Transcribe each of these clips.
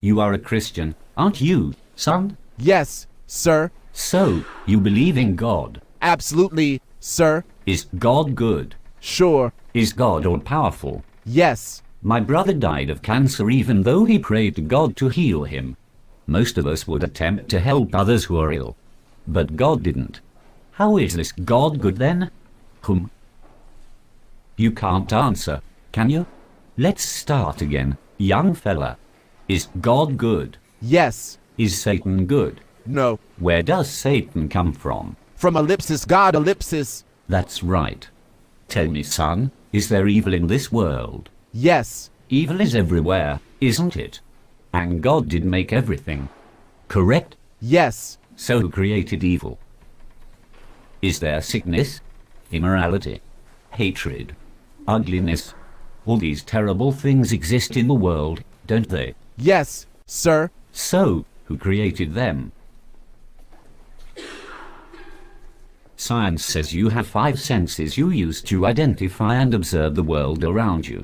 You are a Christian, aren't you, son? Yes, sir. So, you believe in God. Absolutely, sir. Is God good? Sure. Is God all-powerful? Yes. My brother died of cancer even though he prayed to God to heal him. Most of us would attempt to help others who are ill. But God didn't. How is this God good then? You can't answer, can you? Let's start again, young fella. Is God good? Yes. Is Satan good? No. Where does Satan come from? From ellipsis God ellipsis. That's right. Tell me, son, is there evil in this world? Yes. Evil is everywhere, isn't it? And God did make everything. Correct? Yes. So who created evil? Is there sickness, immorality, hatred, ugliness? All these terrible things exist in the world, don't they? Yes, sir. So, who created them? Science says you have 5 senses you use to identify and observe the world around you.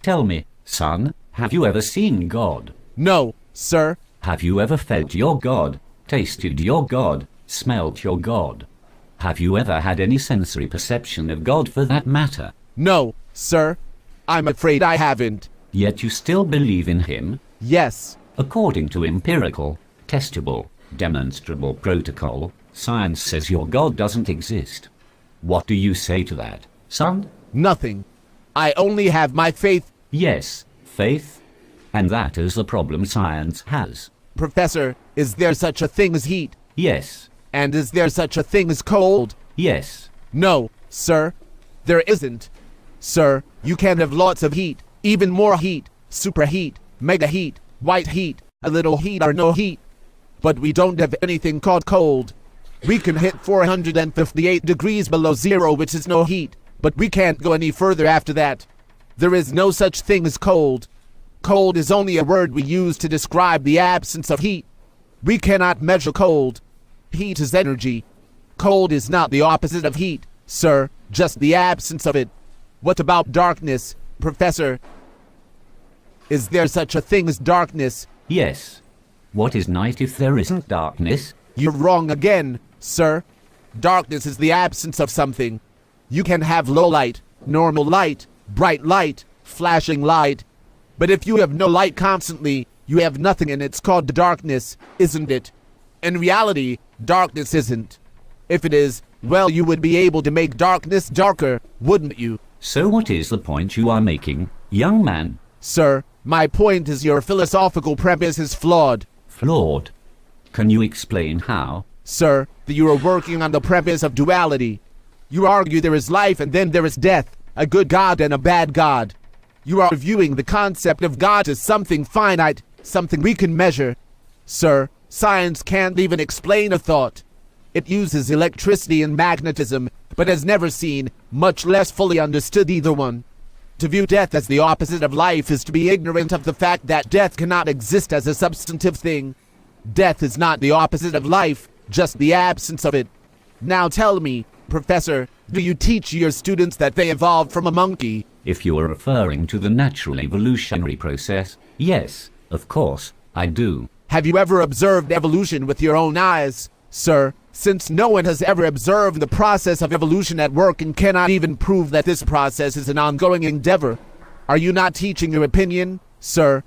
Tell me, son, have you ever seen God? No, sir. Have you ever felt your God, tasted your God, smelt your God? Have you ever had any sensory perception of God for that matter? No, sir. I'm afraid I haven't. Yet you still believe in him? Yes. According to empirical, testable, demonstrable protocol, science says your God doesn't exist. What do you say to that, son? Nothing. I only have my faith. Yes, faith. And that is the problem science has. Professor, is there such a thing as heat? Yes. And is there such a thing as cold? Yes. No, sir. There isn't. Sir, you can have lots of heat, even more heat, superheat, mega heat, white heat, a little heat or no heat. But we don't have anything called cold. We can hit 458 degrees below zero, which is no heat, but we can't go any further after that. There is no such thing as cold. Cold is only a word we use to describe the absence of heat. We cannot measure cold. Heat is energy. Cold is not the opposite of heat, sir, just the absence of it. What about darkness, Professor? Is there such a thing as darkness? Yes. What is night if there isn't darkness? You're wrong again, sir. Darkness is the absence of something. You can have low light, normal light, bright light, flashing light. But if you have no light constantly, you have nothing, and it's called darkness, isn't it? In reality, darkness isn't. If it is, well, you would be able to make darkness darker, wouldn't you? So what is the point you are making, young man? Sir, my point is your philosophical premise is flawed. Flawed? Can you explain how? Sir, that you are working on the premise of duality. You argue there is life and then there is death, a good God and a bad God. You are viewing the concept of God as something finite, something we can measure. Sir, science can't even explain a thought. It uses electricity and magnetism, but has never seen, much less fully understood either one. To view death as the opposite of life is to be ignorant of the fact that death cannot exist as a substantive thing. Death is not the opposite of life, just the absence of it. Now tell me, Professor, do you teach your students that they evolved from a monkey? If you are referring to the natural evolutionary process, yes, of course, I do. Have you ever observed evolution with your own eyes, sir? Since no one has ever observed the process of evolution at work and cannot even prove that this process is an ongoing endeavor, are you not teaching your opinion, sir?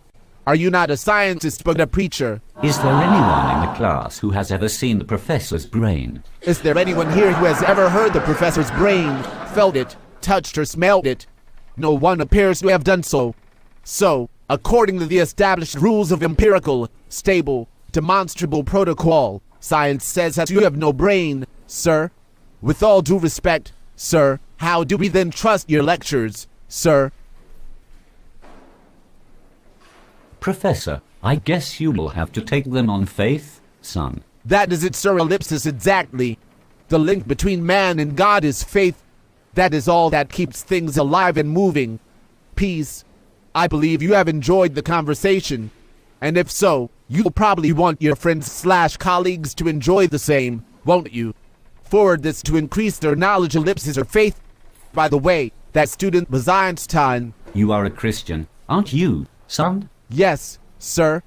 Are you not a scientist but a preacher? Is there anyone in the class who has ever seen the professor's brain? Is there anyone here who has ever heard the professor's brain, felt it, touched or smelled it? No one appears to have done so. So, according to the established rules of empirical, stable, demonstrable protocol, science says that you have no brain, sir. With all due respect, sir, how do we then trust your lectures, sir? Professor, I guess you will have to take them on faith, son. That is it, sir, ellipsis, exactly. The link between man and God is faith. That is all that keeps things alive and moving. Peace. I believe you have enjoyed the conversation. And if so, you'll probably want your friends/colleagues to enjoy the same, won't you? Forward this to increase their knowledge, ellipsis, or faith. By the way, that student was Einstein. You are a Christian, aren't you, son? Yes, sir.